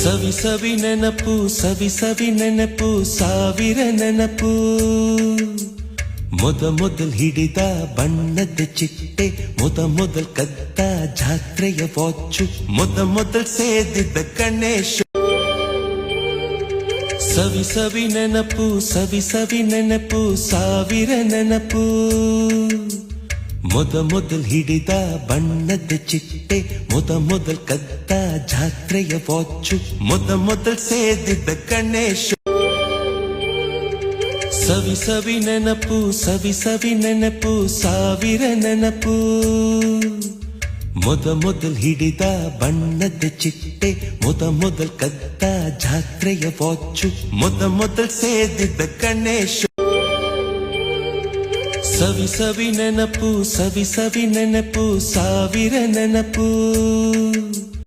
ಸವಿ ಸವಿ ನೆನಪು ಸವಿ ಸವಿ ನೆನಪು ಸಾವಿರ ನೆನಪು ಮೊದಲ್ ಹಿಡಿದ ಬಣ್ಣದ ಚಿಟ್ಟೆ ಮೊದಲ್ ಕದ್ದ ಜಾತ್ರೆಯ ವಾಚು ಮೊದಲ್ ಸೇದಿದ್ದ ಗಣೇಶ ಸವಿ ಸವಿ ನೆನಪು ಸವಿ ಸವಿ ನೆನಪು ಸಾವಿರ ನೆನಪು ಮೊದಲ್ ಹಿಡಿದ ಬಣ್ಣದ ಚಿಟ್ಟೆ ಮೊದಲ್ ಕದ್ದ ಜಾತ್ರೆಯ ವಾಚು ಮೊದಲ್ ಸೇದಿದ್ದ ಗಣೇಶ ಸವಿ ಸವಿ ನೆನಪು ಸವಿ ಸವಿ ನೆನಪು ಸಾವಿರ ನೆನಪು ಮೊದಲ್ ಹಿಡಿದ ಬಣ್ಣದ ಚಿಟ್ಟೆ ಮೊದಲ್ ಕದ್ದ ಜಾತ್ರೆಯ ವಾಚು ಮೊದಲ್ ಸೇದಿದ್ದ ಗಣೇಶ ಸವಿ ಸವಿ ನೆನಪು ಸವಿ ಸವಿ ನೆನಪು ಸಾವಿರ ನೆನಪು